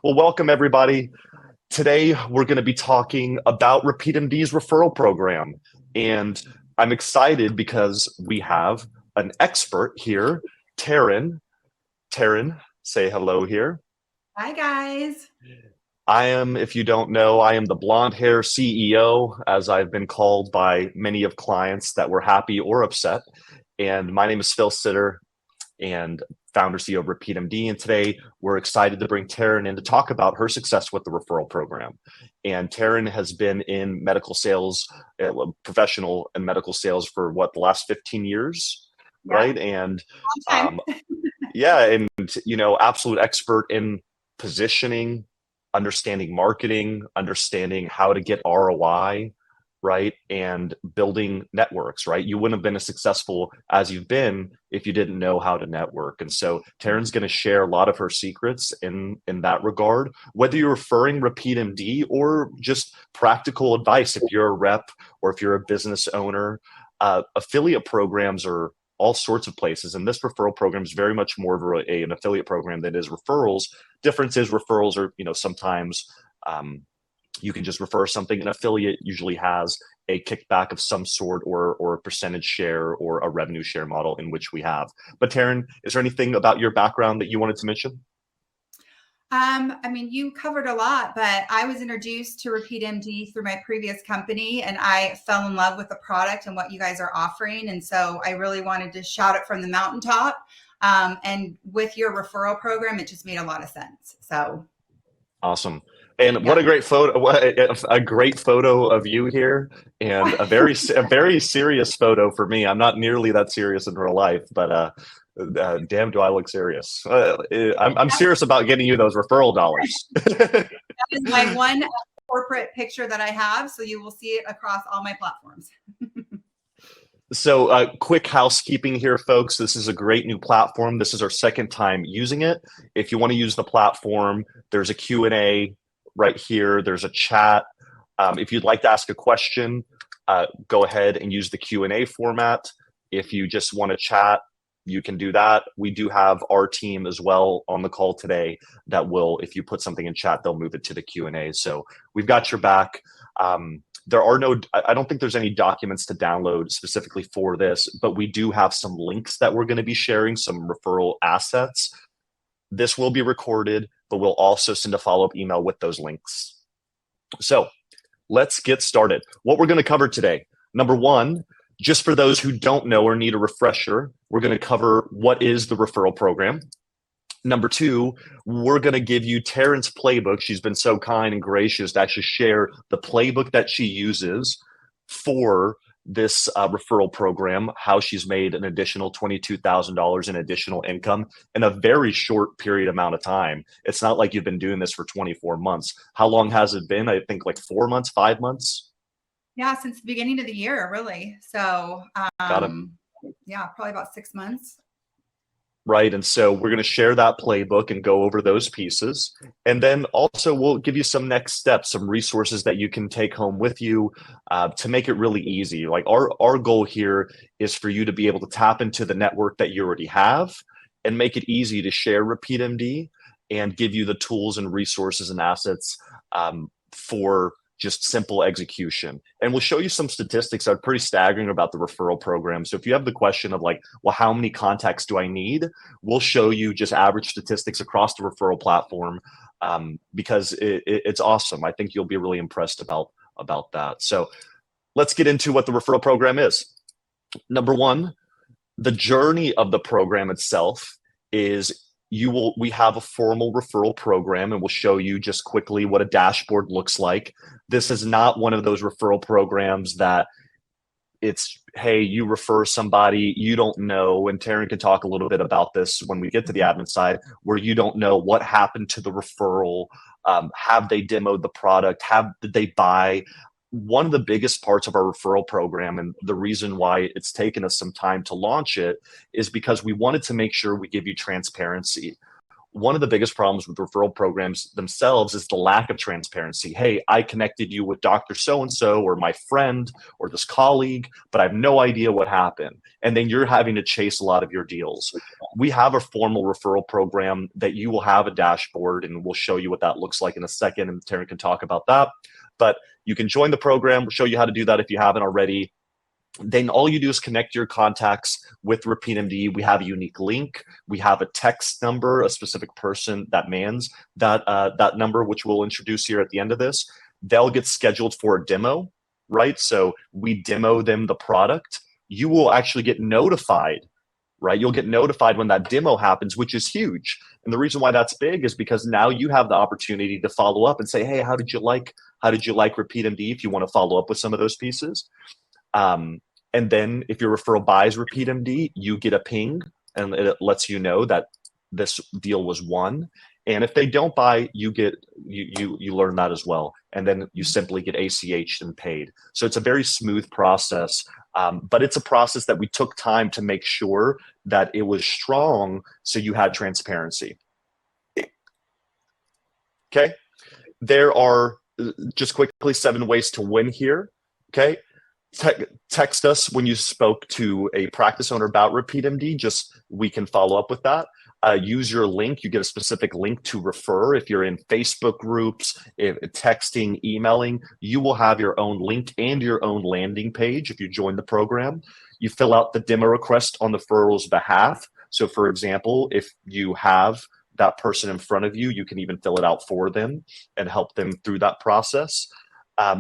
Well, welcome everybody. Today we're going to be talking about RepeatMD's referral program. And I'm excited because we have an expert here, Taryn. Taryn, say hello here. Hi, guys. I am, if you don't know, I am the blonde hair CEO, as I've been called by many of clients that were happy or upset. And my name is Phil Sitter, and founder CEO of RepeatMD. And today we're excited to bring Taryn in to talk about her success with the referral program. And Taryn has been in medical sales, professional in medical sales for the last 15 years, Yeah. right? And Long time. yeah, and absolute expert in positioning, understanding marketing, understanding how to get ROI, right? And building networks, right? You wouldn't have been as successful as you've been if you didn't know how to network. And so Taryn's going to share a lot of her secrets in that regard, whether you're referring RepeatMD or just practical advice. If you're a rep or if you're a business owner, affiliate programs are all sorts of places. And this referral program is very much more of an affiliate program than is referrals. Difference is referrals are, sometimes you can just refer something. An affiliate usually has a kickback of some sort or a percentage share or a revenue share model in which we have. But Taryn, is there anything about your background that you wanted to mention? You covered a lot, but I was introduced to RepeatMD through my previous company, and I fell in love with the product and what you guys are offering. And so I really wanted to shout it from the mountaintop. And with your referral program, it just made a lot of sense. So awesome. And what a great photo! What a great photo of you here, and a very serious photo for me. I'm not nearly that serious in real life, but damn, do I look serious? I'm serious about getting you those referral dollars. That is my one corporate picture that I have, so you will see it across all my platforms. So quick housekeeping here, folks. This is a great new platform. This is our second time using it. If you want to use the platform, there's a Q&A right here. There's a chat. If you'd like to ask a question, go ahead and use the Q&A format. If you just want to chat, you can do that. We do have our team as well on the call today that will, if you put something in chat, they'll move it to the Q&A. So we've got your back. I don't think there's any documents to download specifically for this, but we do have some links that we're going to be sharing, some referral assets. This will be recorded, but we'll also send a follow-up email with those links. So let's get started. What we're going to cover today, number one, just for those who don't know or need a refresher, we're going to cover what is the referral program. Number two, we're going to give you Taryn's playbook. She's been so kind and gracious to actually share the playbook that she uses for this referral program, how she's made an additional $22,000 in additional income in a very short period amount of time. It's not like you've been doing this for 24 months. How long has it been? I think like 4 months, 5 months? Yeah, since the beginning of the year, really. So, Got it. Yeah, probably about 6 months. Right. And so we're going to share that playbook and go over those pieces. And then also we'll give you some next steps, some resources that you can take home with you to make it really easy. Like our goal here is for you to be able to tap into the network that you already have and make it easy to share RepeatMD and give you the tools and resources and assets for just simple execution. And we'll show you some statistics that are pretty staggering about the referral program. So if you have the question of like, well, how many contacts do I need? We'll show you just average statistics across the referral platform because it's awesome. I think you'll be really impressed about that. So let's get into what the referral program is. Number one, the journey of the program itself is we have a formal referral program, and we'll show you just quickly what a dashboard looks like. This is not one of those referral programs that it's, hey, you refer somebody you don't know, and Taryn can talk a little bit about this when we get to the admin side, where you don't know what happened to the referral. Have they demoed the product? Did they buy? One of the biggest parts of our referral program, and the reason why it's taken us some time to launch it, is because we wanted to make sure we give you transparency. one of the biggest problems with referral programs themselves is the lack of transparency. Hey, I connected you with Dr. So-and-so or my friend or this colleague, but I have no idea what happened. And then you're having to chase a lot of your deals. We have a formal referral program that you will have a dashboard, and we'll show you what that looks like in a second, and Taryn can talk about that. But you can join the program. We'll show you how to do that if you haven't already. Then all you do is connect your contacts with RepeatMD. We have a unique link. We have a text number, a specific person that mans that number, which we'll introduce here at the end of this. They'll get scheduled for a demo, right? So we demo them the product. You will actually get notified, right? You'll get notified when that demo happens, which is huge. And the reason why that's big is because now you have the opportunity to follow up and say, hey, how did you like RepeatMD if you want to follow up with some of those pieces. And then if your referral buys RepeatMD, you get a ping and it lets you know that this deal was won. And if they don't buy, you learn that as well. And then you simply get ACH'd and paid. So it's a very smooth process, but it's a process that we took time to make sure that it was strong so you had transparency. Okay. There are just quickly 7 ways to win here. Okay. Text us when you spoke to a practice owner about RepeatMD, just we can follow up with that. Use your link. You get a specific link to refer. If you're in Facebook groups, texting, emailing, you will have your own link and your own landing page if you join the program. You fill out the demo request on the referral's behalf. So for example, if you have that person in front of you, you can even fill it out for them and help them through that process.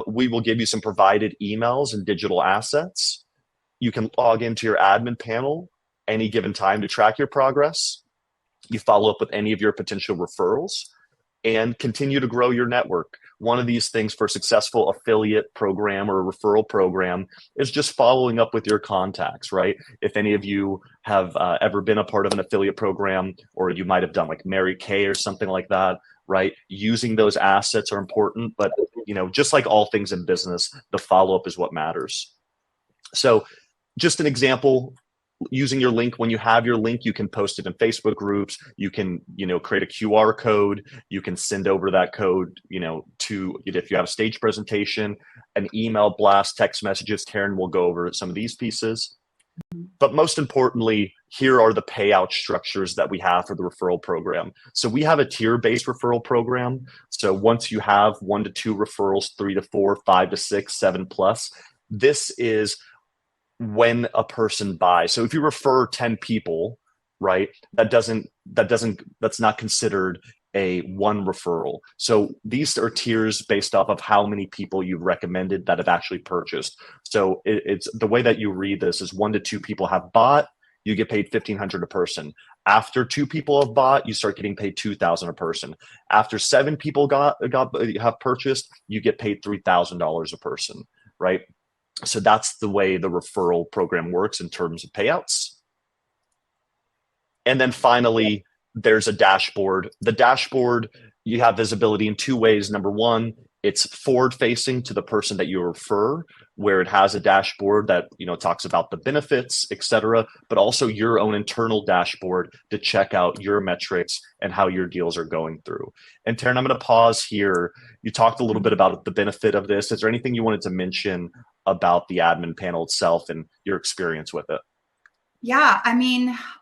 We will give you some provided emails and digital assets. You can log into your admin panel any given time to track your progress. You follow up with any of your potential referrals and continue to grow your network. One of these things for a successful affiliate program or a referral program is just following up with your contacts, right? If any of you have ever been a part of an affiliate program, or you might have done like Mary Kay or something like that, right? Using those assets are important, but just like all things in business, the follow-up is what matters. So just an example, using your link. When you have your link, you can post it in Facebook groups. You can, create a QR code. You can send over that code, to, if you have a stage presentation, an email blast, text messages. Taryn will go over some of these pieces. But most importantly, here are the payout structures that we have for the referral program. So we have a tier-based referral program. So once you have 1 to 2 referrals, 3 to 4, 5 to 6, 7 plus, this is when a person buys. So if you refer 10 people, right, that's not considered a one referral. So these are tiers based off of how many people you've recommended that have actually purchased. So it's the way that you read this is 1 to 2 people have bought, you get paid $1,500 a person. After 2 people have bought, you start getting paid $2,000 a person. After 7 people have purchased, you get paid $3,000 a person, right? So that's the way the referral program works in terms of payouts. And then finally, there's a dashboard. The dashboard, you have visibility in 2 ways. Number one, it's forward facing to the person that you refer, where it has a dashboard that talks about the benefits, etc., but also your own internal dashboard to check out your metrics and how your deals are going through. And Taryn, I'm going to pause here. You talked a little bit about the benefit of this. Is there anything you wanted to mention about the admin panel itself and your experience with it? Yeah,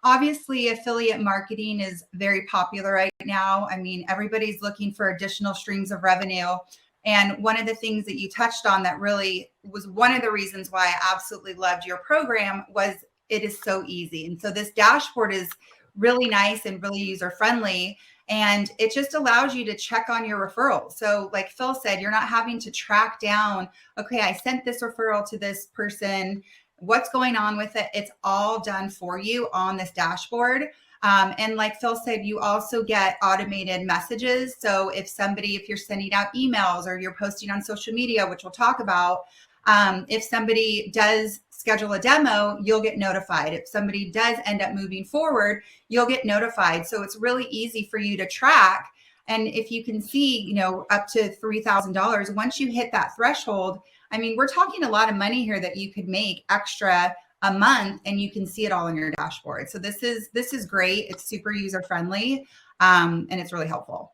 obviously affiliate marketing is very popular right now. Everybody's looking for additional streams of revenue. And one of the things that you touched on that really was one of the reasons why I absolutely loved your program was it is so easy. And so this dashboard is really nice and really user friendly. And it just allows you to check on your referrals. So like Phil said, you're not having to track down, okay, I sent this referral to this person, what's going on with it. It's all done for you on this dashboard. And like Phil said, you also get automated messages. So if you're sending out emails or you're posting on social media, which we'll talk about, if somebody does schedule a demo, you'll get notified. If somebody does end up moving forward, you'll get notified. So it's really easy for you to track. And if you can see, up to $3,000, once you hit that threshold, we're talking a lot of money here that you could make extra a month, and you can see it all in your dashboard. So this is great. It's super user friendly. And it's really helpful.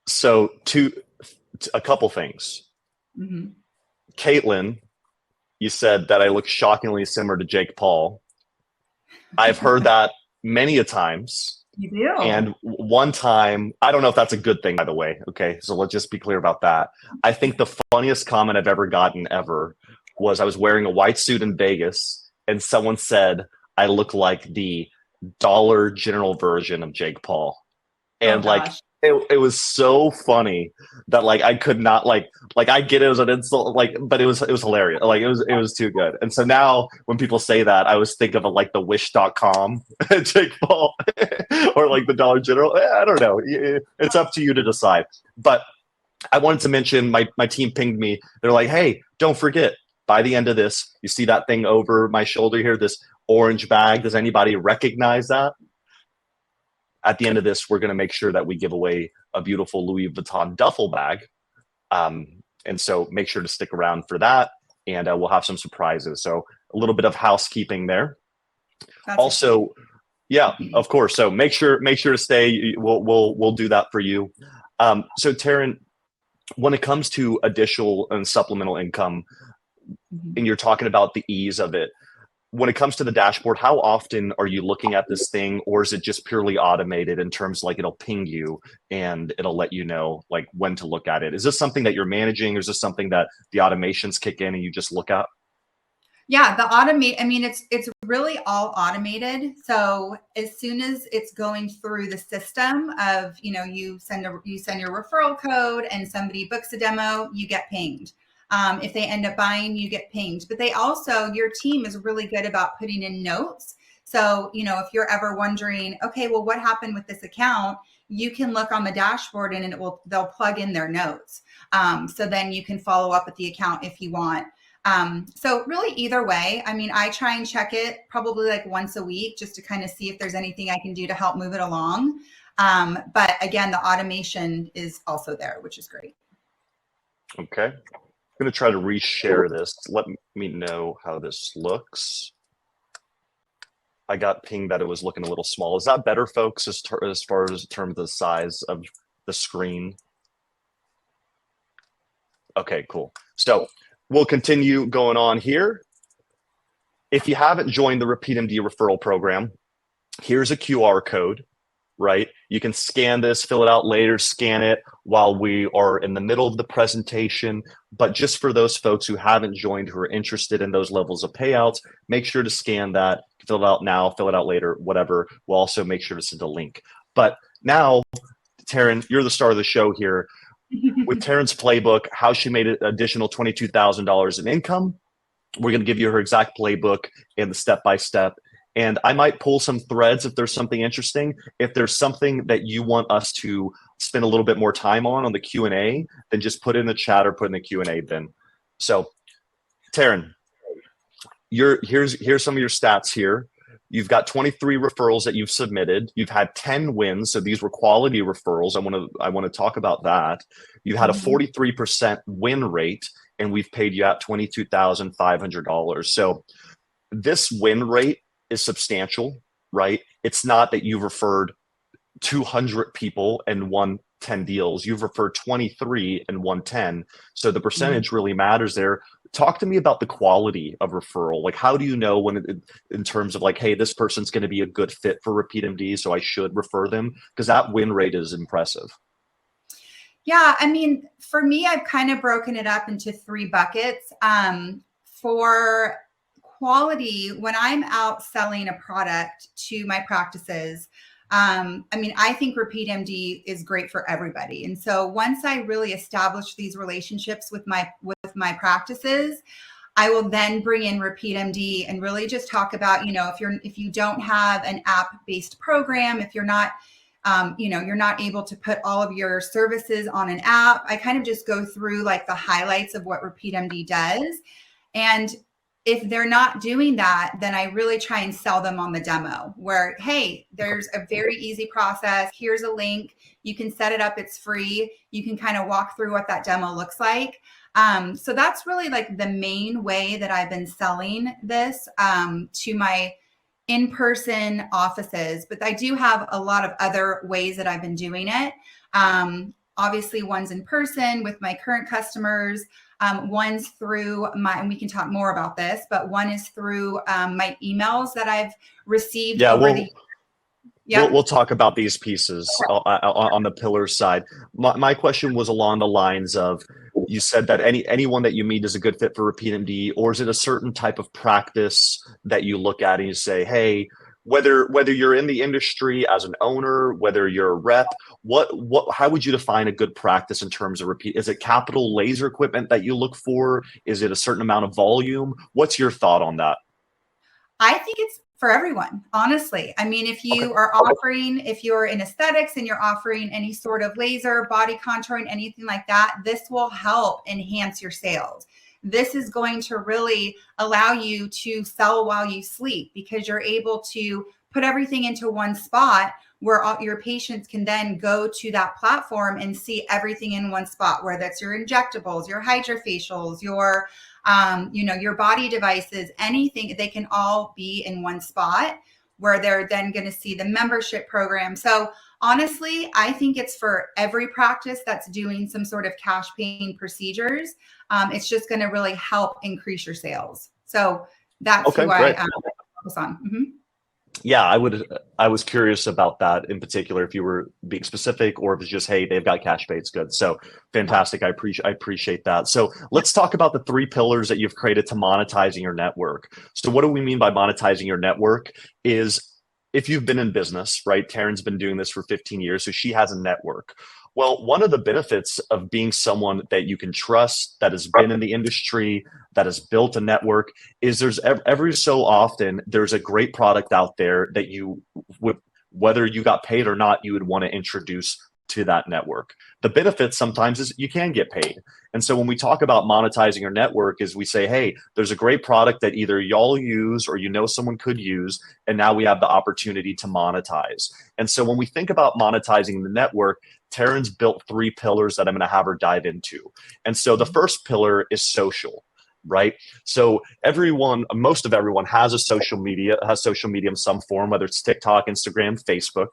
So a couple things. Mm-hmm. Caitlin, you said that I look shockingly similar to Jake Paul. I've heard that many a times. You do. And one time, I don't know if that's a good thing, by the way. Okay. So let's just be clear about that. I think the funniest comment I've ever gotten was I was wearing a white suit in Vegas and someone said I look like the Dollar General version of Jake Paul. And it was so funny that like I could not like I get it as an insult, like, but it was hilarious. Like it was too good. And so now when people say that, I always think of like the wish.com Jake Paul or like the Dollar General. I don't know. It's up to you to decide. But I wanted to mention my team pinged me. They're like, hey, don't forget, by the end of this, you see that thing over my shoulder here, this orange bag. Does anybody recognize that? At the end of this, we're going to make sure that we give away a beautiful Louis Vuitton duffel bag. And so make sure to stick around for that. And we'll have some surprises. So a little bit of housekeeping there. That's also, yeah, of course. So make sure to stay. We'll do that for you. So Taryn, when it comes to additional and supplemental income, and you're talking about the ease of it, when it comes to the dashboard, how often are you looking at this thing, or is it just purely automated in terms like it'll ping you and it'll let you know like when to look at it? Is this something that you're managing, or is this something that the automations kick in and you just look at? Yeah, I mean, it's really all automated. So as soon as it's going through the system of, you send your referral code and somebody books a demo, you get pinged. If they end up buying, you get pinged. But your team is really good about putting in notes. So, if you're ever wondering, okay, well, what happened with this account? You can look on the dashboard and they'll plug in their notes. So then you can follow up with the account if you want. So really either way, I mean, I try and check it probably like once a week just to kind of see if there's anything I can do to help move it along. But again, the automation is also there, which is great. Okay. I'm going to try to reshare this. Let me know how this looks. I got pinged that it was looking a little small. Is that better, folks, as far as in terms of the size of the screen? Okay, cool. So we'll continue going on here. If you haven't joined the RepeatMD Referral Program, here's a QR code, right? You can scan this, fill it out later, scan it while we are in the middle of the presentation. But just for those folks who haven't joined, who are interested in those levels of payouts, make sure to scan that, fill it out now, fill it out later, whatever. We'll also make sure to send a link. But now, Taryn, you're the star of the show here. With Taryn's playbook, how she made an additional $22,000 in income. We're going to give you her exact playbook and the step-by-step. And I might pull some threads if there's something interesting. If there's something that you want us to spend a little bit more time on the Q&A, then just put it in the chat or put in the Q&A bin. So, Taryn, here's some of your stats here. You've got 23 referrals that you've submitted. You've had 10 wins. So these were quality referrals. I want to talk about that. You had a 43% win rate, and we've paid you out $22,500. So this win rate is substantial, right? It's not that you've referred 200 people and won 10 deals. You've referred 23 and won 10. So the percentage really matters there. Talk to me about the quality of referral. Like, how do you know in terms of like, hey, this person's going to be a good fit for RepeatMD, so I should refer them? Because that win rate is impressive. Yeah, I mean, for me, I've kind of broken it up into 3 buckets. For quality, when I'm out selling a product to my practices, I mean, I think RepeatMD is great for everybody. And so once I really establish these relationships with my practices, I will then bring in RepeatMD and really just talk about, if you don't have an app-based program, if you're not, you're not able to put all of your services on an app, I kind of just go through like the highlights of what RepeatMD does. And if they're not doing that, then I really try and sell them on the demo where, hey, there's a very easy process. Here's a link. You can set it up. It's free. You can kind of walk through what that demo looks like. So that's really like the main way that I've been selling this to my in-person offices, but I do have a lot of other ways that I've been doing it. Obviously, one's in person with my current customers. One's through and we can talk more about this, but one is through my emails that I've received over the. Yep. We'll talk about these pieces on the pillar side. My question was along the lines of, you said that anyone that you meet is a good fit for RepeatMD, or is it a certain type of practice that you look at and you say, hey, whether you're in the industry as an owner, whether you're a rep, how would you define a good practice in terms of repeat? Is it capital laser equipment that you look for? Is it a certain amount of volume? What's your thought on that? I think it's for everyone, honestly. I mean, if you are offering, if you're in aesthetics and you're offering any sort of laser, body contouring, anything like that, this will help enhance your sales. This is going to really allow you to sell while you sleep, because you're able to put everything into one spot where all your patients can then go to that platform and see everything in one spot, whether that's your injectables, your hydrofacials, your your body devices, anything, they can all be in one spot where they're then going to see the membership program. So honestly, I think it's for every practice that's doing some sort of cash paying procedures. It's just going to really help increase your sales. So that's who I focus on. Mm-hmm. Yeah, I was curious about that in particular, if you were being specific or if it's just, hey, they've got cash pay, it's good. So fantastic. I appreciate that. So let's talk about the 3 pillars that you've created to monetizing your network. So what do we mean by monetizing your network is, if you've been in business, right? Taryn's been doing this for 15 years, so she has a network. Well, one of the benefits of being someone that you can trust, that has been in the industry, that has built a network, is there's every so often there's a great product out there that you would, whether you got paid or not, you would want to introduce to that network. The benefit sometimes is you can get paid. And so when we talk about monetizing your network, is we say, hey, there's a great product that either y'all use or someone could use, and now we have the opportunity to monetize. And so when we think about monetizing the network, Taryn's built 3 pillars that I'm going to have her dive into. And so the first pillar is social, right? So most of everyone has social media in some form, whether it's TikTok, Instagram, Facebook.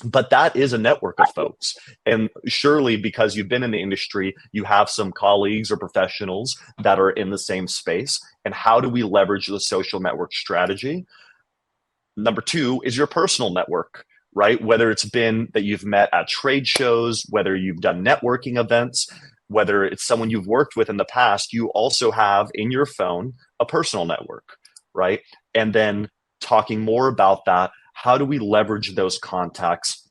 But that is a network of folks. And surely, because you've been in the industry, you have some colleagues or professionals that are in the same space. And how do we leverage the social network strategy? Number 2 is your personal network, right? Whether it's been that you've met at trade shows, whether you've done networking events, whether it's someone you've worked with in the past, you also have in your phone a personal network, right? And then talking more about that, how do we leverage those contacts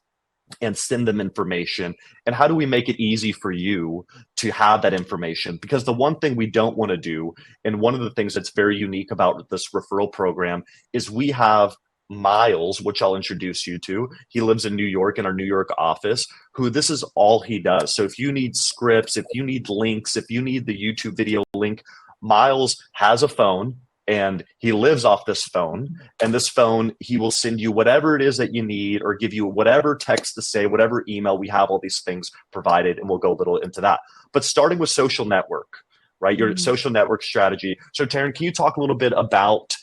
and send them information? And how do we make it easy for you to have that information? Because the one thing we don't want to do, and one of the things that's very unique about this referral program, is we have Miles, which I'll introduce you to. He lives in New York in our New York office, who this is all he does. So if you need scripts, if you need links, if you need the YouTube video link, Miles has a phone. And he lives off this phone, and this phone, he will send you whatever it is that you need, or give you whatever text to say, whatever email. We have all these things provided, and we'll go a little into that. But starting with social network, right? Your social network strategy. So Taryn, can you talk a little bit about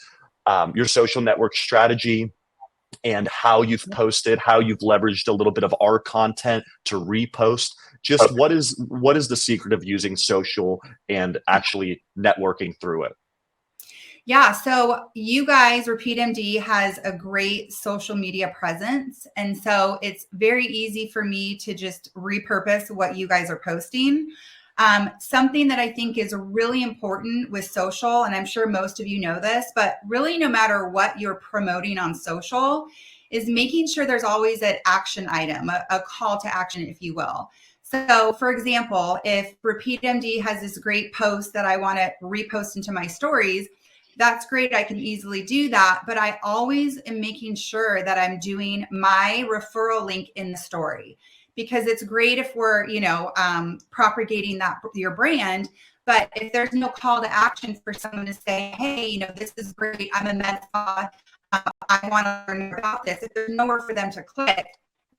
your social network strategy and how you've posted, how you've leveraged a little bit of our content to repost? Just what is the secret of using social and actually networking through it? Yeah. So you guys, RepeatMD has a great social media presence. And so it's very easy for me to just repurpose what you guys are posting. Something that I think is really important with social, and I'm sure most of you know this, but really no matter what you're promoting on social, is making sure there's always an action item, a call to action, if you will. So for example, if RepeatMD has this great post that I want to repost into my stories, that's great. I can easily do that. But I always am making sure that I'm doing my referral link in the story, because it's great if we're, propagating your brand. But if there's no call to action for someone to say, hey, this is great, I'm a med spa, I want to learn more about this. If there's nowhere for them to click,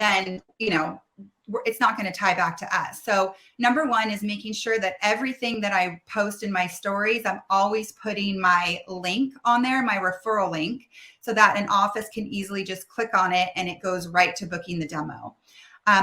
then, it's not going to tie back to us. So number one is making sure that everything that I post in my stories, I'm always putting my link on there, my referral link, so that an office can easily just click on it and it goes right to booking the demo.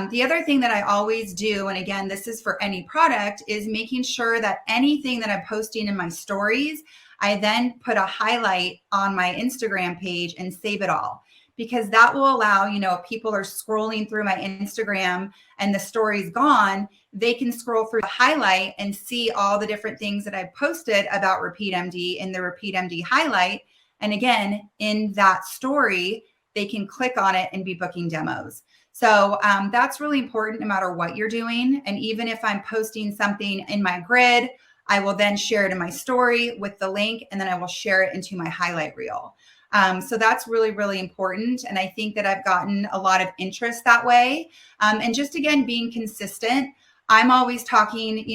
The other thing that I always do, and again, this is for any product, is making sure that anything that I'm posting in my stories, I then put a highlight on my Instagram page and save it all. Because that will allow, if people are scrolling through my Instagram and the story's gone, they can scroll through the highlight and see all the different things that I've posted about RepeatMD in the RepeatMD highlight. And again, in that story, they can click on it and be booking demos. So that's really important no matter what you're doing. And even if I'm posting something in my grid, I will then share it in my story with the link, and then I will share it into my highlight reel. So that's really, really important. And I think that I've gotten a lot of interest that way. And just again, being consistent. I'm always talking,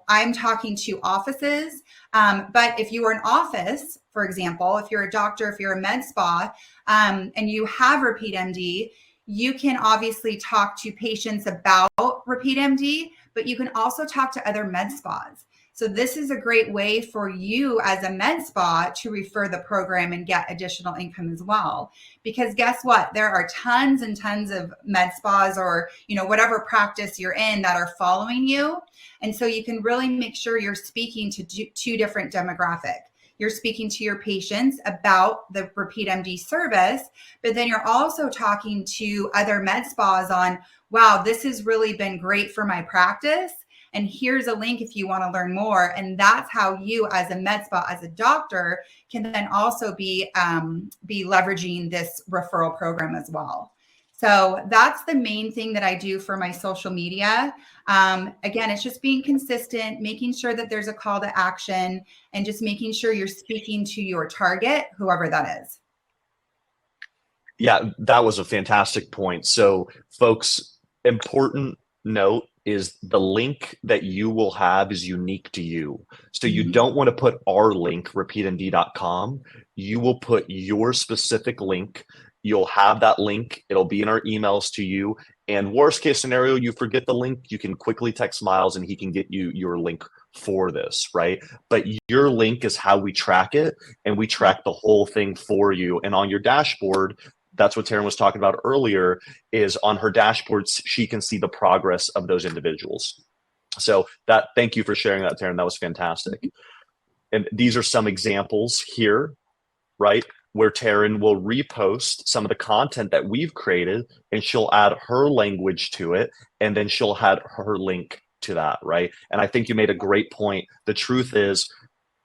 I'm talking to offices. But if you are an office, for example, if you're a doctor, if you're a med spa, and you have RepeatMD, you can obviously talk to patients about RepeatMD, but you can also talk to other med spas. So this is a great way for you as a med spa to refer the program and get additional income as well. Because guess what? There are tons and tons of med spas or, whatever practice you're in that are following you. And so you can really make sure you're speaking to two different demographics. You're speaking to your patients about the RepeatMD service, but then you're also talking to other med spas on, wow, this has really been great for my practice. And here's a link if you want to learn more. And that's how you as a med spa, as a doctor, can then also be leveraging this referral program as well. So that's the main thing that I do for my social media. Again, it's just being consistent, making sure that there's a call to action, and just making sure you're speaking to your target, whoever that is. Yeah, that was a fantastic point. So folks, important note is the link that you will have is unique to you. So you don't want to put our link, repeatmd.com. You will put your specific link. You'll have that link. It'll be in our emails to you. And worst case scenario, you forget the link, you can quickly text Miles and he can get you your link for this, right? But your link is how we track it, and we track the whole thing for you. And on your dashboard, that's what Taryn was talking about earlier, is on her dashboards, she can see the progress of those individuals. So thank you for sharing that, Taryn. That was fantastic. And these are some examples here, right, where Taryn will repost some of the content that we've created, and she'll add her language to it, and then she'll add her link to that, right? And I think you made a great point. The truth is,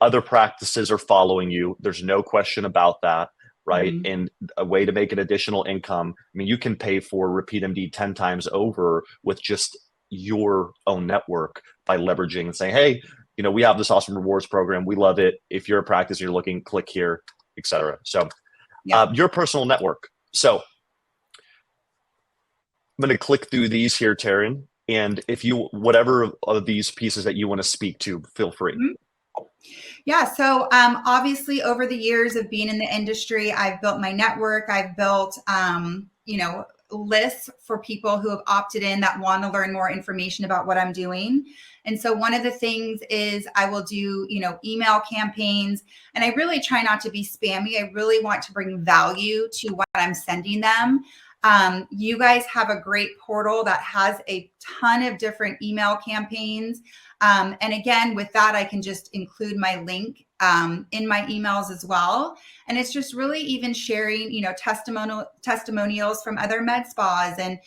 other practices are following you. There's no question about that. Right. And a way to make an additional income. I mean, you can pay for RepeatMD 10 times over with just your own network by leveraging and saying, hey, we have this awesome rewards program. We love it. If you're a practice, you're looking, click here, etc. So your personal network. So I'm going to click through these here, Taryn. And if whatever of these pieces that you want to speak to, feel free. Yeah. So obviously over the years of being in the industry, I've built my network. I've built, lists for people who have opted in that want to learn more information about what I'm doing. And so one of the things is I will do, email campaigns, and I really try not to be spammy. I really want to bring value to what I'm sending them. You guys have a great portal that has a ton of different email campaigns. And again, with that, I can just include my link in my emails as well. And it's just really even sharing, testimonials from other med spas and,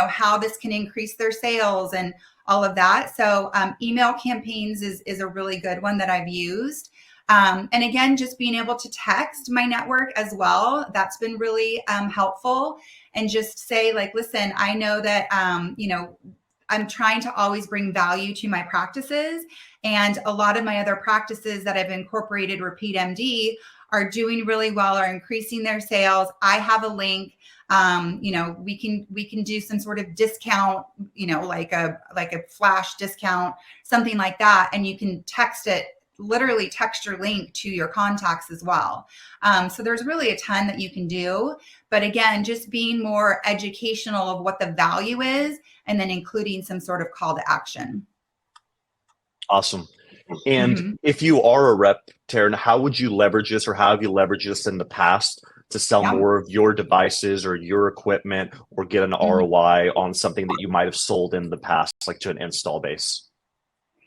how this can increase their sales and all of that. So email campaigns is a really good one that I've used. And again, just being able to text my network as well. That's been really helpful. And just say listen, I know that, I'm trying to always bring value to my practices. And a lot of my other practices that I've incorporated RepeatMD are doing really well, are increasing their sales. I have a link. We can do some sort of discount, like a flash discount, something like that. And you can text it literally text your link to your contacts as well. So there's really a ton that you can do. But again, just being more educational of what the value is, and then including some sort of call to action. Awesome. And if you are a rep, Taryn, how would you leverage this, or how have you leveraged this in the past to sell more of your devices or your equipment, or get an ROI on something that you might have sold in the past, like to an install base?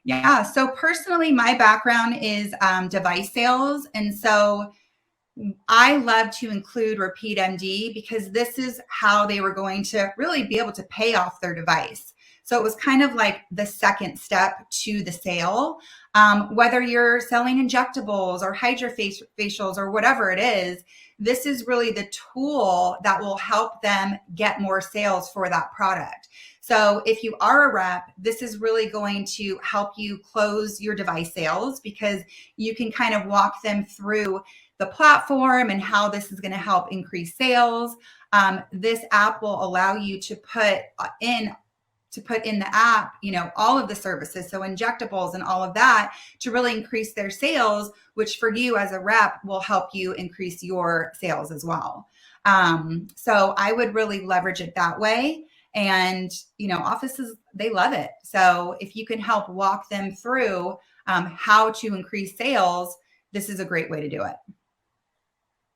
Yeah. So personally, my background is device sales. And so I love to include RepeatMD because this is how they were going to really be able to pay off their device. So it was kind of like the second step to the sale. Whether you're selling injectables or hydrofacials or whatever it is, this is really the tool that will help them get more sales for that product. So if you are a rep, this is really going to help you close your device sales because you can kind of walk them through the platform and how this is going to help increase sales. This app will allow you to put in the app, all of the services, so injectables and all of that, to really increase their sales, which for you as a rep will help you increase your sales as well. So I would really leverage it that way. And, offices, they love it. So if you can help walk them through how to increase sales, this is a great way to do it.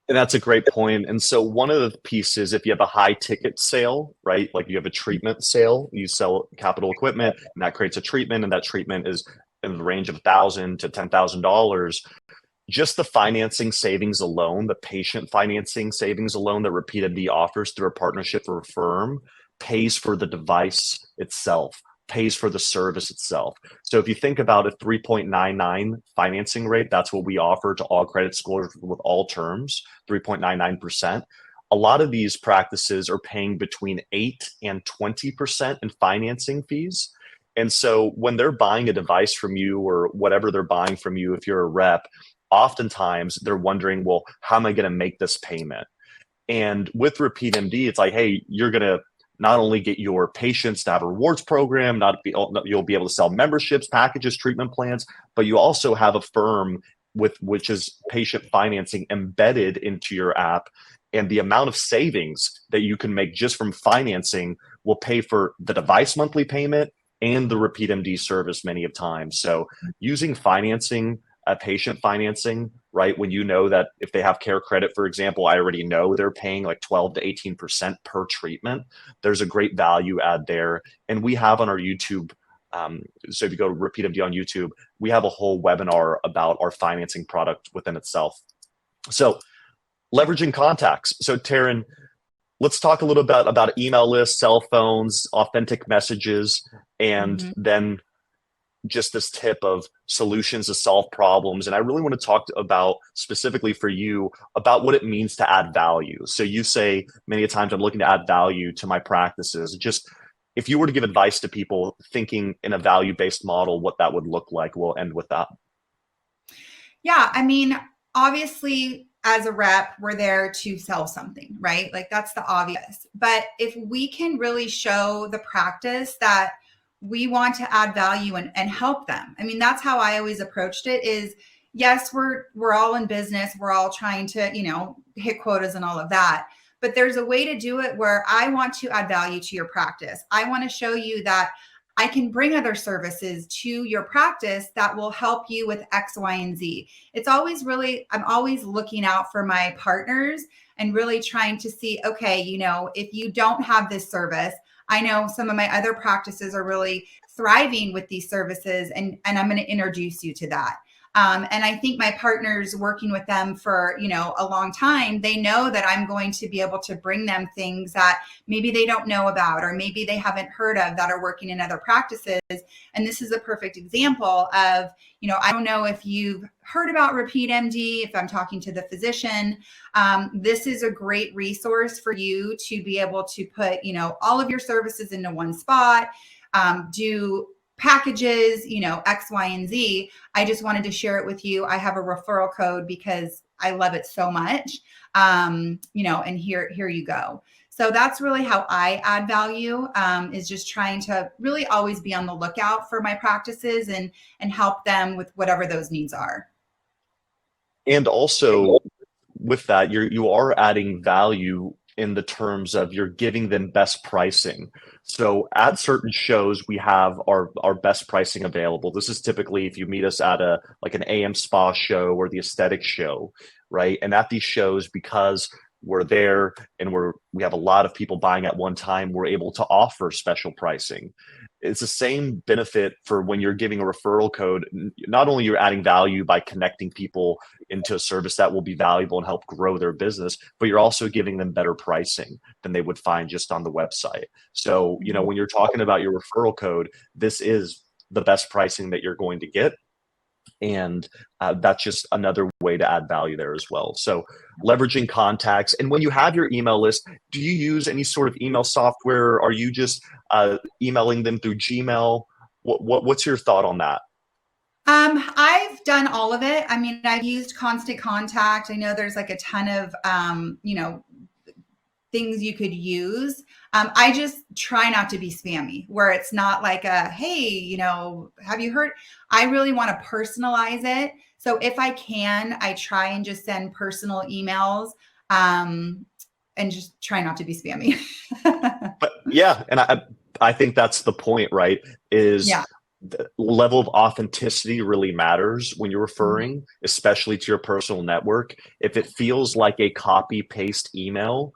And that's a great point. And so one of the pieces, if you have a high ticket sale, right? Like you have a treatment sale, you sell capital equipment, and that creates a treatment, and that treatment is in the range of $1,000 to $10,000. Just the financing savings alone, the patient financing savings alone that RepeatMD offers through a partnership or a firm pays for the device itself, pays for the service itself. So if you think about a 3.99 financing rate, that's what we offer to all credit scores with all terms, 3.99%. A lot of these practices are paying between 8 and 20% in financing fees. And so when they're buying a device from you or whatever they're buying from you, if you're a rep, oftentimes they're wondering, well, how am I going to make this payment? And with RepeatMD, it's like, hey, you're going to not only get your patients to have a rewards program, you'll be able to sell memberships, packages, treatment plans, but you also have a firm which is patient financing embedded into your app. And the amount of savings that you can make just from financing will pay for the device monthly payment and the RepeatMD service many of times. So using financing, patient financing, right? When you know that if they have care credit, for example, I already know they're paying like 12 to 18% per treatment. There's a great value add there. And we have on our YouTube, so if you go to RepeatMD on YouTube, we have a whole webinar about our financing product within itself. So leveraging contacts. So Taryn, let's talk a little bit about email lists, cell phones, authentic messages, and then just this tip of solutions to solve problems. And I really want to talk about specifically for you about what it means to add value. So you say many times I'm looking to add value to my practices. Just if you were to give advice to people thinking in a value-based model, what that would look like, we'll end with that. Yeah. I mean, obviously, as a rep, we're there to sell something, right? Like that's the obvious. But if we can really show the practice that we want to add value and help them. I mean, that's how I always approached it is, yes, we're all in business. We're all trying to, hit quotas and all of that. But there's a way to do it where I want to add value to your practice. I want to show you that I can bring other services to your practice that will help you with X, Y, and Z. It's always I'm always looking out for my partners and really trying to see, okay, if you don't have this service, I know some of my other practices are really thriving with these services, and I'm going to introduce you to that. And I think my partners working with them for, a long time, they know that I'm going to be able to bring them things that maybe they don't know about, or maybe they haven't heard of that are working in other practices. And this is a perfect example of, I don't know if you've heard about RepeatMD, if I'm talking to the physician, this is a great resource for you to be able to put, all of your services into one spot, do packages, X, Y, and Z. I just wanted to share it with you. I have a referral code because I love it so much. And here you go. So that's really how I add value, is just trying to really always be on the lookout for my practices and help them with whatever those needs are. And also with that, you are adding value in the terms of you're giving them best pricing. So at certain shows, we have our best pricing available. This is typically if you meet us at a like an AM spa show or the aesthetic show, right? And at these shows, because we're there and we have a lot of people buying at one time, we're able to offer special pricing. It's the same benefit for when you're giving a referral code. Not only you're adding value by connecting people into a service that will be valuable and help grow their business, but you're also giving them better pricing than they would find just on the website. So, when you're talking about your referral code, this is the best pricing that you're going to get. And that's just another way to add value there as well. So leveraging contacts. And when you have your email list, do you use any sort of email software? Are you just emailing them through Gmail? What's your thought on that? I've done all of it. I mean, I've used Constant Contact. I know there's like a ton of, things you could use. I just try not to be spammy, where it's not like a, hey, have you heard? I really want to personalize it. So if I can, I try and just send personal emails, and just try not to be spammy. But yeah, and I think that's the point, right? Is Yeah. the level of authenticity really matters when you're referring, especially to your personal network. If it feels like a copy paste email,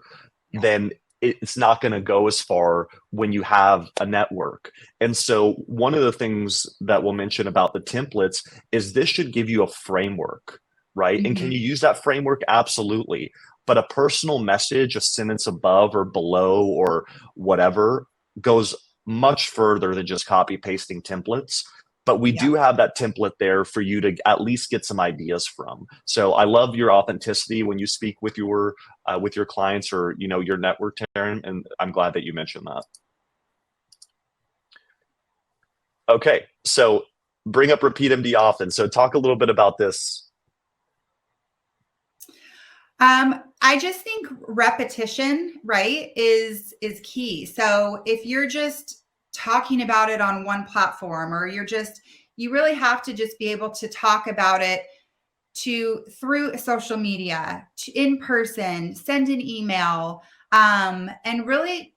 then it's not going to go as far when you have a network. And so one of the things that we'll mention about the templates is this should give you a framework, right? And can you use that framework? Absolutely. But a personal message, a sentence above or below or whatever, goes much further than just copy pasting templates. But we do have that template there for you to at least get some ideas from. So I love your authenticity when you speak with your clients or your network, Taryn, and I'm glad that you mentioned that. Okay, so bring up RepeatMD often. So talk a little bit about this. I just think repetition, right, is key. So if you're just talking about it on one platform, or you really have to just be able to talk about it through social media, in person, send an email, and really,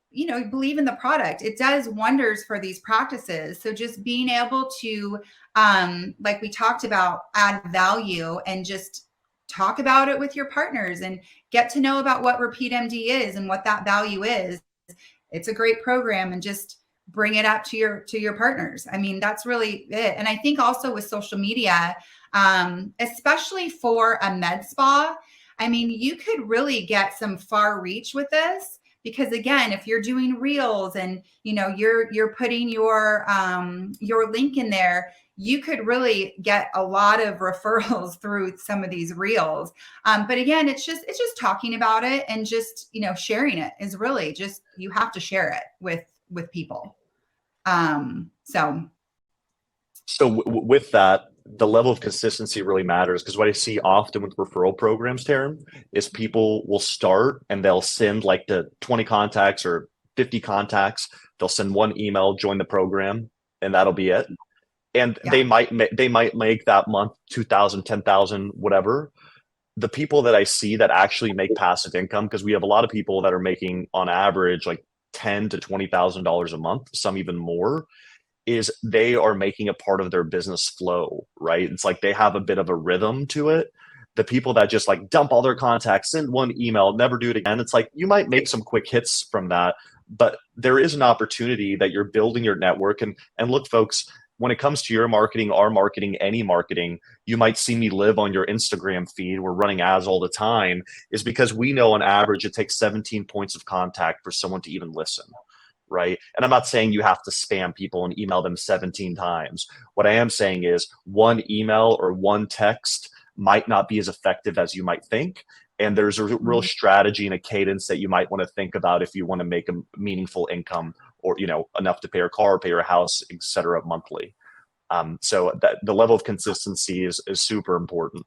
believe in the product. It does wonders for these practices. So just being able to, like we talked about, add value and just talk about it with your partners and get to know about what RepeatMD is and what that value is. It's a great program, and just bring it up to your partners. I mean, that's really it. And I think also with social media, especially for a med spa, I mean, you could really get some far reach with this, because again, if you're doing reels and you're putting your link in there, you could really get a lot of referrals through some of these reels. But again, it's just talking about it and just sharing it is really just, you have to share it with people. So with that, the level of consistency really matters, because what I see often with referral programs, Taryn, is people will start and they'll send like the 20 contacts or 50 contacts. They'll send one email, join the program, and that'll be it. And they might make that month 2,000, 10,000, whatever. The people that I see that actually make passive income, because we have a lot of people that are making on average like $10,000 to $20,000 a month, some even more, is they are making a part of their business flow, right? It's like they have a bit of a rhythm to it. The people that just like dump all their contacts, send one email, never do it again, it's like you might make some quick hits from that, but there is an opportunity that you're building your network. And look, folks, when it comes to your marketing, our marketing, any marketing, you might see me live on your Instagram feed. We're running ads all the time, is because we know on average it takes 17 points of contact for someone to even listen, right? And I'm not saying you have to spam people and email them 17 times. What I am saying is one email or one text might not be as effective as you might think. And there's a real strategy and a cadence that you might want to think about if you want to make a meaningful income, or enough to pay your car, pay your house, etc. monthly. So that the level of consistency is super important.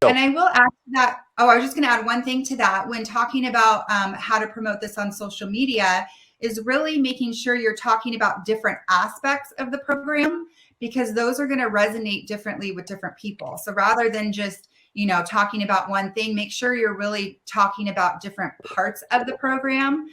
And So I will add to that. Oh, I was just going to add one thing to that. When talking about how to promote this on social media, is really making sure you're talking about different aspects of the program, because those are going to resonate differently with different people. So rather than just, talking about one thing, make sure you're really talking about different parts of the program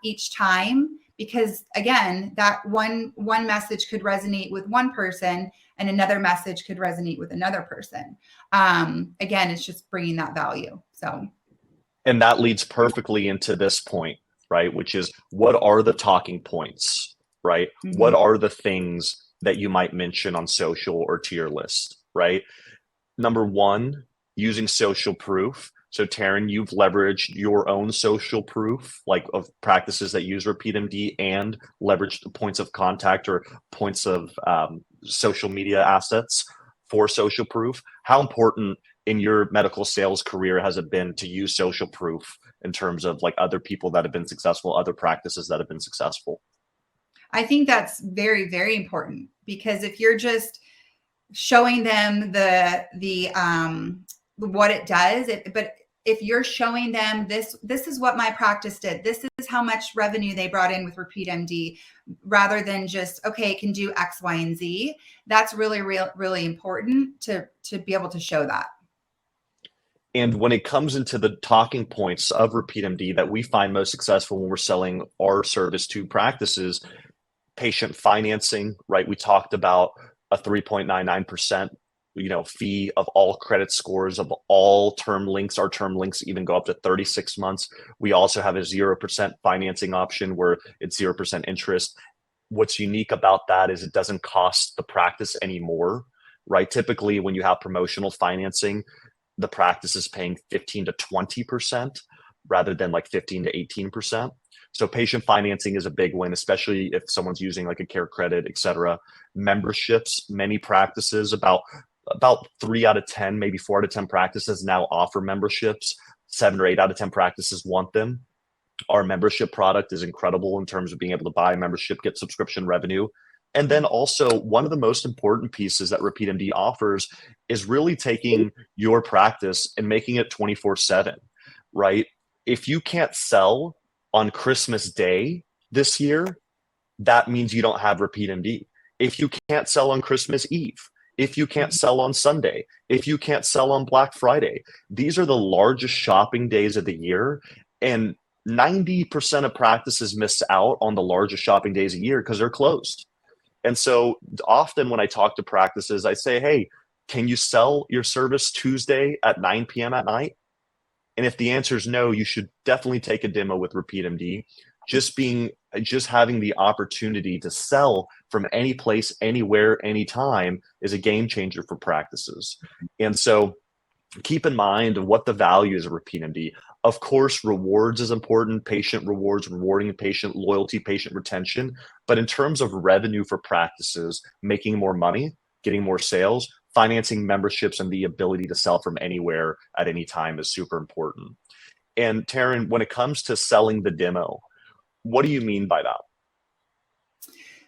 each time, because again, that one message could resonate with one person and another message could resonate with another person. Again, it's just bringing that value. So, and that leads perfectly into this point, right? Which is, what are the talking points, right? What are the things that you might mention on social or to your list, right? Number one, using social proof. So Taryn, you've leveraged your own social proof, like of practices that use RepeatMD, and leveraged the points of contact or points of social media assets for social proof. How important in your medical sales career has it been to use social proof in terms of like other people that have been successful, other practices that have been successful? I think that's very, very important, because if you're just showing them the what it does, but if you're showing them this is what my practice did, this is how much revenue they brought in with RepeatMD, rather than just, okay, it can do X, Y, and Z. That's really, really important to be able to show that. And when it comes into the talking points of RepeatMD that we find most successful when we're selling our service to practices, patient financing, right? We talked about a 3.99%, fee of all credit scores of all term links. Our term links even go up to 36 months. We also have a 0% financing option where it's 0% interest. What's unique about that is it doesn't cost the practice anymore, right? Typically, when you have promotional financing, the practice is paying 15 to 20% rather than like 15 to 18%. So patient financing is a big win, especially if someone's using like a care credit, et cetera. Memberships, many practices, about 3 out of 10, maybe 4 out of 10 practices now offer memberships. 7 or 8 out of 10 practices want them. Our membership product is incredible in terms of being able to buy a membership, get subscription revenue. And then also, one of the most important pieces that RepeatMD offers is really taking your practice and making it 24/7, right? If you can't sell on Christmas Day this year, that means you don't have RepeatMD. If you can't sell on Christmas Eve, if you can't sell on Sunday, if you can't sell on Black Friday, these are the largest shopping days of the year. And 90% of practices miss out on the largest shopping days a year because they're closed. And so often when I talk to practices, I say, hey, can you sell your service Tuesday at 9 p.m. at night? And if the answer is no, you should definitely take a demo with RepeatMD. Just having the opportunity to sell from any place, anywhere, anytime is a game changer for practices. And so keep in mind what the value is of RepeatMD. Of course, rewards is important, patient rewards, rewarding patient loyalty, patient retention. But in terms of revenue for practices, making more money, getting more sales, financing memberships, and the ability to sell from anywhere at any time is super important. And Taryn, when it comes to selling the demo, what do you mean by that?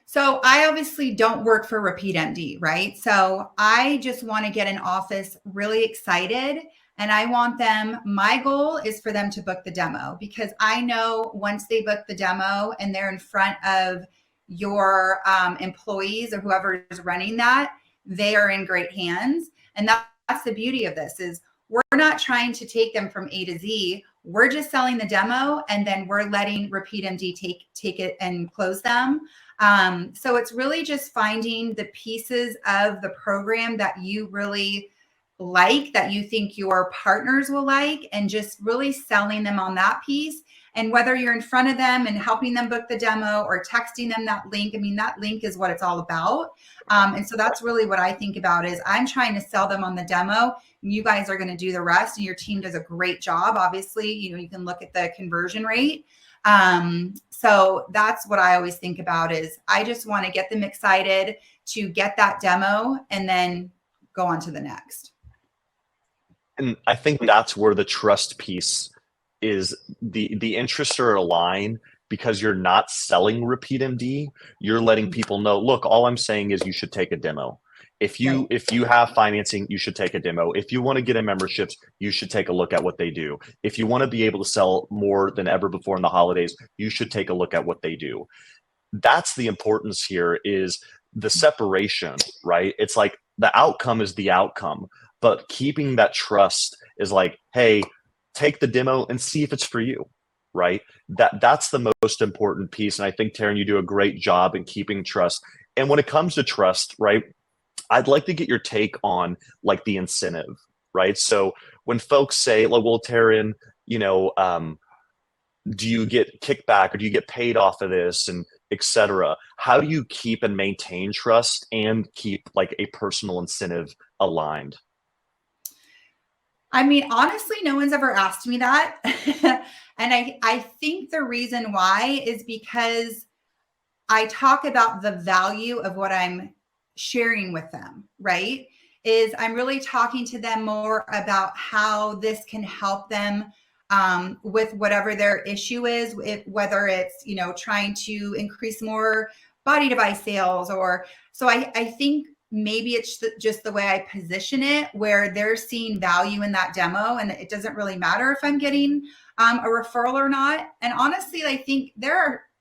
So I obviously don't work for RepeatMD, right? So I just want to get an office really excited, and I want them, my goal is for them to book the demo, because I know once they book the demo and they're in front of your employees or whoever is running that, they are in great hands. And that's the beauty of this, is we're not trying to take them from A to Z. We're just selling the demo, and then we're letting RepeatMD take it and close them. So it's really just finding the pieces of the program that you really like, that you think your partners will like, and just really selling them on that piece. And whether you're in front of them and helping them book the demo or texting them that link, I mean, that link is what it's all about. And so that's really what I think about, is I'm trying to sell them on the demo. You guys are going to do the rest, and your team does a great job. Obviously, you can look at the conversion rate. So that's what I always think about, is I just want to get them excited to get that demo and then go on to the next. And I think that's where the trust piece is. The interests are aligned because you're not selling RepeatMD. You're letting people know, look, all I'm saying is you should take a demo. If you Right. if you have financing, you should take a demo. If you want to get in memberships, you should take a look at what they do. If you want to be able to sell more than ever before in the holidays, you should take a look at what they do. That's the importance here, is the separation, right? It's like the outcome is the outcome, but keeping that trust is like, hey, take the demo and see if it's for you, right? That's the most important piece. And I think, Taryn, you do a great job in keeping trust. And when it comes to trust, right, I'd like to get your take on like the incentive, right? So when folks say, like, well, Taryn, do you get kickback or do you get paid off of this, and etc.? How do you keep and maintain trust and keep like a personal incentive aligned? I mean, honestly, no one's ever asked me that. And I think the reason why is because I talk about the value of what I'm sharing with them, right? Is I'm really talking to them more about how this can help them with whatever their issue is, whether it's, trying to increase more body device sales or so. I think maybe it's just the way I position it, where they're seeing value in that demo, and it doesn't really matter if I'm getting a referral or not. And honestly, I think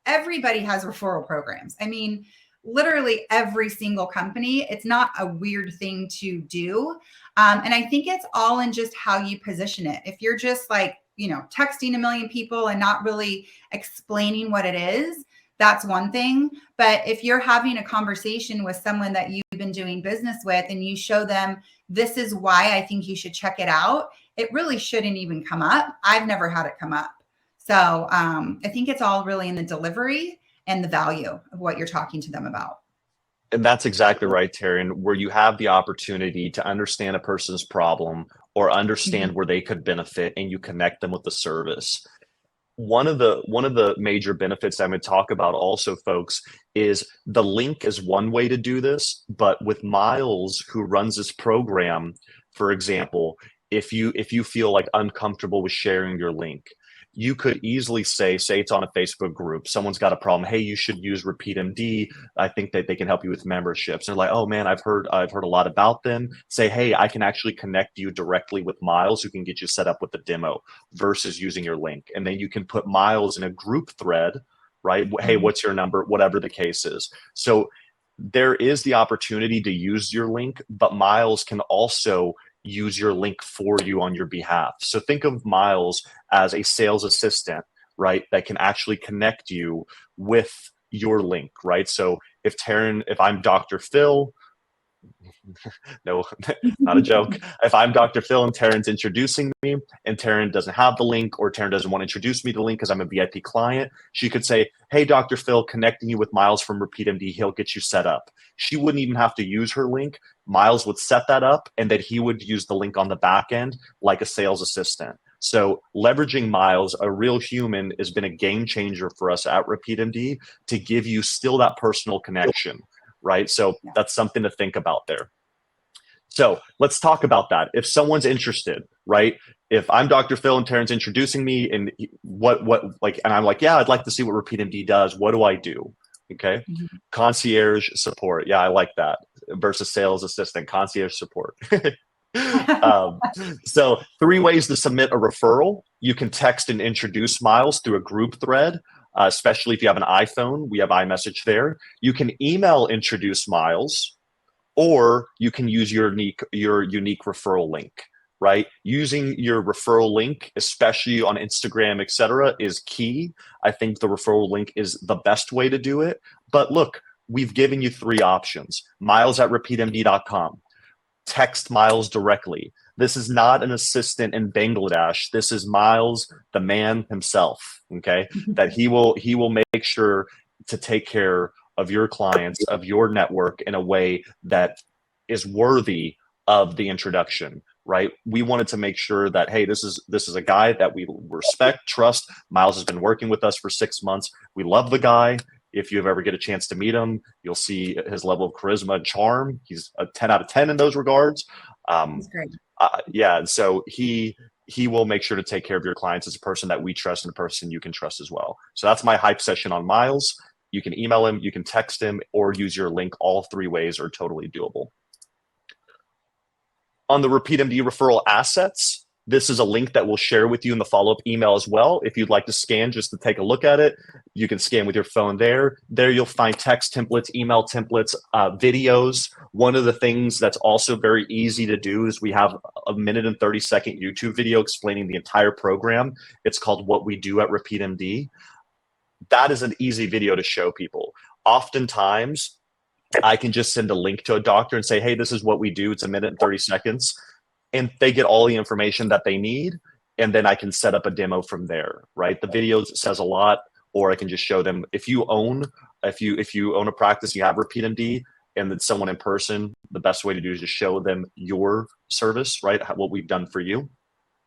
everybody has referral programs. I mean, literally every single company. It's not a weird thing to do. And I think it's all in just how you position it. If you're just like, texting a million people and not really explaining what it is, that's one thing. But if you're having a conversation with someone that you've been doing business with and you show them, this is why I think you should check it out, it really shouldn't even come up. I've never had it come up. So I think it's all really in the delivery and the value of what you're talking to them about. And that's exactly right, Taryn, where you have the opportunity to understand a person's problem or understand where they could benefit, and you connect them with the service. One of the major benefits I'm going to talk about also, folks, is the link is one way to do this, but with Miles, who runs this program, for example, if you feel like uncomfortable with sharing your link, you could easily say it's on a Facebook group, someone's got a problem. Hey, you should use RepeatMD. I think that they can help you with memberships. They're like, oh man, I've heard a lot about them. Say, hey, I can actually connect you directly with Miles, who can get you set up with the demo versus using your link. And then you can put Miles in a group thread, right? Hey, what's your number? Whatever the case is. So there is the opportunity to use your link, but Miles can also use your link for you on your behalf. So think of Miles as a sales assistant, right? That can actually connect you with your link, right? So if I'm Dr. Phil, no, not a joke. If I'm Dr. Phil and Taryn's introducing me and Taryn doesn't have the link, or Taryn doesn't want to introduce me to the link because I'm a VIP client, she could say, hey, Dr. Phil, connecting you with Miles from RepeatMD, he'll get you set up. She wouldn't even have to use her link. Miles would set that up, and then he would use the link on the back end like a sales assistant. So leveraging Miles, a real human, has been a game changer for us at RepeatMD to give you still that personal connection, right? So that's something to think about there. So let's talk about that. If someone's interested, right? If I'm Dr. Phil and Taryn's introducing me, and and I'm like, yeah, I'd like to see what RepeatMD does. What do I do? Okay. Concierge support. Yeah, I like that. Versus sales assistant, concierge support. So 3 ways to submit a referral. You can text and introduce Miles through a group thread, especially if you have an iPhone. We have iMessage there. You can email introduce Miles, or you can use your unique referral link, right? Using your referral link, especially on Instagram, etc., is key. I think the referral link is the best way to do it. But look, we've given you 3 options. Miles at repeatmd.com. Text Miles directly. This is not an assistant in Bangladesh. This is Miles, the man himself, okay? That he will make sure to take care of your clients, of your network, in a way that is worthy of the introduction, right? We wanted to make sure that, hey, this is a guy that we respect, trust. Miles has been working with us for 6 months. We love the guy. If you ever get a chance to meet him, you'll see his level of charisma and charm. He's a 10 out of 10 in those regards. That's great. Yeah, and so he will make sure to take care of your clients as a person that we trust and a person you can trust as well. So that's my hype session on Miles. You can email him, you can text him, or use your link. All 3 ways are totally doable. On the RepeatMD referral assets, this is a link that we'll share with you in the follow-up email as well. If you'd like to scan just to take a look at it, you can scan with your phone there. There you'll find text templates, email templates, videos. One of the things that's also very easy to do is we have a 1 and 30-second YouTube video explaining the entire program. It's called What We Do at RepeatMD. That is an easy video to show people. Oftentimes, I can just send a link to a doctor and say, hey, this is what we do. It's 1 and 30 seconds. And they get all the information that they need. And then I can set up a demo from there, right? The videos says a lot, or I can just show them if you own a practice, you have RepeatMD and it's someone in person, the best way to do is just show them your service, right? What we've done for you.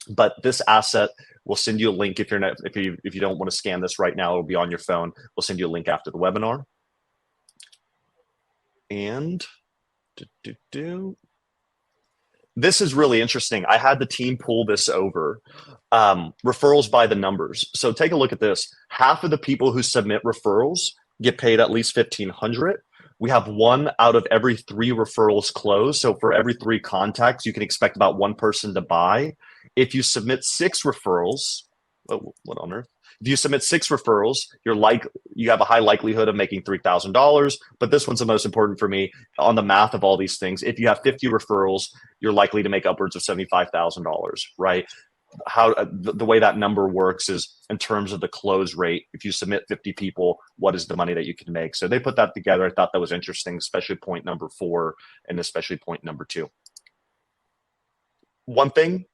But this asset, we'll send you a link if you don't want to scan this right now, it'll be on your phone. We'll send you a link after the webinar. And this is really interesting. I had the team pull this over. Referrals by the numbers. So take a look at this. Half of the people who submit referrals get paid at least $1,500. We have 1 out of every 3 referrals close. So for every 3 contacts, you can expect about 1 person to buy. If you submit 6 referrals, what on earth? If you submit 6 referrals, you have a high likelihood of making $3,000. But this one's the most important for me on the math of all these things. If you have 50 referrals, you're likely to make upwards of $75,000, right? The way that number works is in terms of the close rate. If you submit 50 people, what is the money that you can make? So they put that together. I thought that was interesting, especially point number 4 and especially point number 2. One thing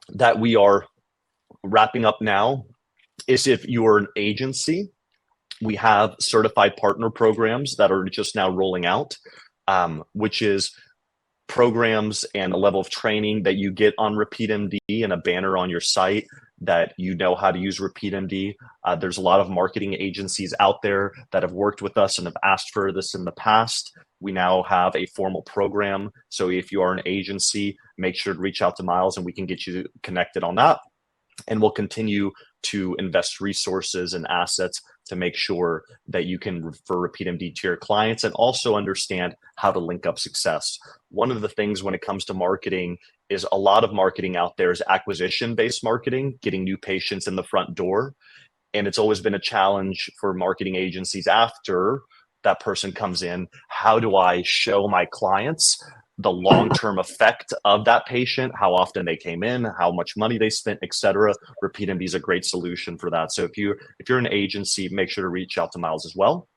that we are wrapping up now is if you're an agency, we have certified partner programs that are just now rolling out, which is programs and a level of training that you get on RepeatMD and a banner on your site that you know how to use RepeatMD. There's a lot of marketing agencies out there that have worked with us and have asked for this in the past. We now have a formal program. So if you are an agency, make sure to reach out to Miles and we can get you connected on that. And we'll continue to invest resources and assets to make sure that you can refer RepeatMD to your clients and also understand how to link up success. One of the things when it comes to marketing is a lot of marketing out there is acquisition-based marketing, getting new patients in the front door. And it's always been a challenge for marketing agencies after that person comes in. How do I show my clients the long-term effect of that patient, how often they came in, how much money they spent, etc. RepeatMD is a great solution for that. So if you're an agency, make sure to reach out to Miles as well.